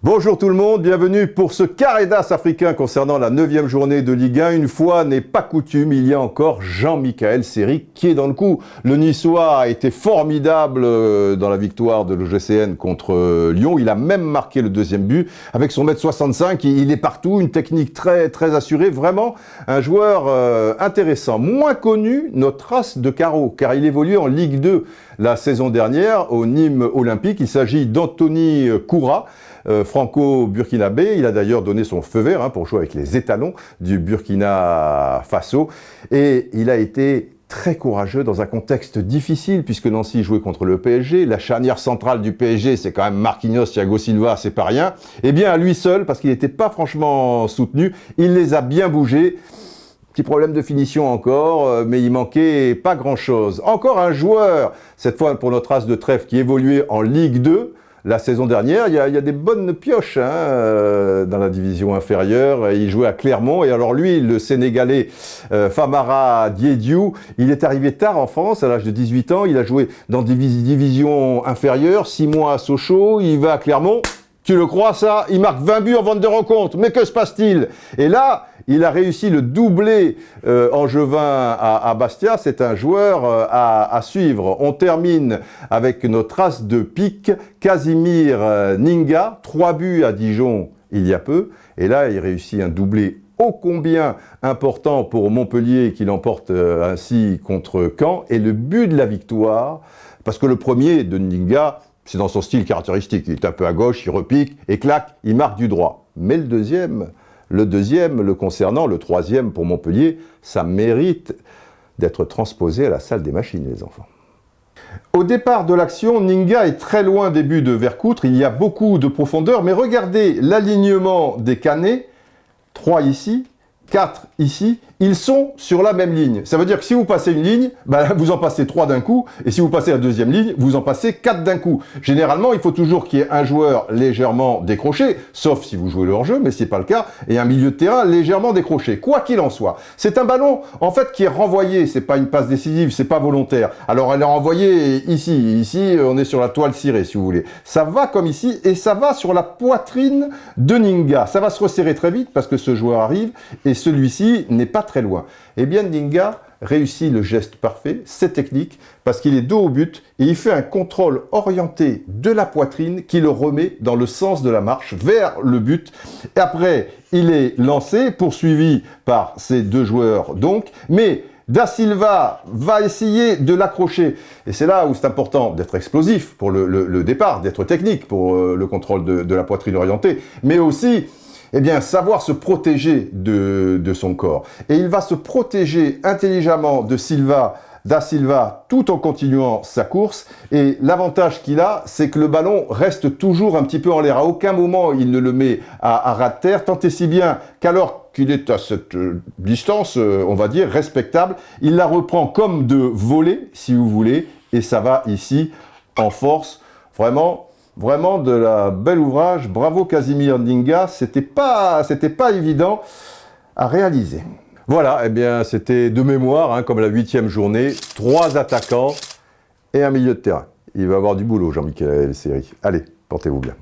Bonjour tout le monde, bienvenue pour ce carré d'as africain concernant la 9e journée de Ligue 1. Une fois n'est pas coutume, il y a encore Jean-Michael Seri qui est dans le coup. Le Niçois a été formidable dans la victoire de l'OGCN contre Lyon. Il a même marqué le deuxième but avec son 1m65. Il est partout, une technique très assurée. Vraiment un joueur intéressant. Moins connu, notre as de carreau, car il évoluait en Ligue 2 la saison dernière au Nîmes Olympique. Il s'agit d'Anthony Koura. Franco-burkinabé, il a d'ailleurs donné son feu vert pour jouer avec les étalons du Burkina Faso et il a été très courageux dans un contexte difficile puisque Nancy jouait contre le PSG, la charnière centrale du PSG c'est quand même Marquinhos, Thiago Silva, c'est pas rien, et bien à lui seul, parce qu'il n'était pas franchement soutenu, il les a bien bougés. Petit problème de finition encore, mais il manquait pas grand-chose. Encore un joueur, cette fois pour notre as de trèfle, qui évoluait en Ligue 2, la saison dernière, il y a des bonnes pioches dans la division inférieure. Il jouait à Clermont et alors lui, le Sénégalais Famara Diédhiou, il est arrivé tard en France, à l'âge de 18 ans. Il a joué dans des divisions inférieures, 6 mois à Sochaux, il va à Clermont. Tu le crois ça? Il marque 20 buts en vente de rencontres. Mais que se passe-t-il? Et là, il a réussi le doublé angevin à Bastia. C'est un joueur à suivre. On termine avec notre as de pique, Casimir Ninga. 3 buts à Dijon il y a peu. Et là, il réussit un doublé ô combien important pour Montpellier qui l'emporte ainsi contre Caen. Et le but de la victoire, parce que le premier de Ninga, c'est dans son style caractéristique, il est un peu à gauche, il repique, et clac, il marque du droit. Mais le deuxième le concernant, le troisième pour Montpellier, ça mérite d'être transposé à la salle des machines, les enfants. Au départ de l'action, Ninga est très loin des buts de Vercoutre, il y a beaucoup de profondeur, mais regardez l'alignement des Canets, 3 ici, 4 ici, ils sont sur la même ligne. Ça veut dire que si vous passez une ligne, vous en passez 3 d'un coup, et si vous passez la deuxième ligne, vous en passez 4 d'un coup. Généralement, il faut toujours qu'il y ait un joueur légèrement décroché, sauf si vous jouez le hors-jeu, mais ce n'est pas le cas, et un milieu de terrain légèrement décroché. Quoi qu'il en soit, c'est un ballon, en fait, qui est renvoyé, c'est pas une passe décisive, c'est pas volontaire. Alors, elle est renvoyée ici, on est sur la toile cirée, si vous voulez. Ça va comme ici, et ça va sur la poitrine de Ninga. Ça va se resserrer très vite, parce que ce joueur arrive, et celui-ci n'est pas très loin. Eh bien, Ninga réussit le geste parfait, c'est technique, parce qu'il est dos au but et il fait un contrôle orienté de la poitrine qui le remet dans le sens de la marche vers le but. Et après, il est lancé, poursuivi par ces deux joueurs donc, mais Da Silva va essayer de l'accrocher. Et c'est là où c'est important d'être explosif pour le départ, d'être technique pour le contrôle de la poitrine orientée, mais aussi savoir se protéger de son corps. Et il va se protéger intelligemment de Da Silva, tout en continuant sa course. Et l'avantage qu'il a, c'est que le ballon reste toujours un petit peu en l'air. À aucun moment, il ne le met à ras de terre, tant et si bien qu'alors qu'il est à cette distance, on va dire, respectable, il la reprend comme de volée, si vous voulez, et ça va ici, en force, Vraiment de la bel ouvrage, bravo Casimir Ninga, c'était pas évident à réaliser. Voilà, c'était de mémoire, comme la 8e journée, 3 attaquants et un milieu de terrain. Il va avoir du boulot, Jean-Michael Seri. Allez, portez-vous bien.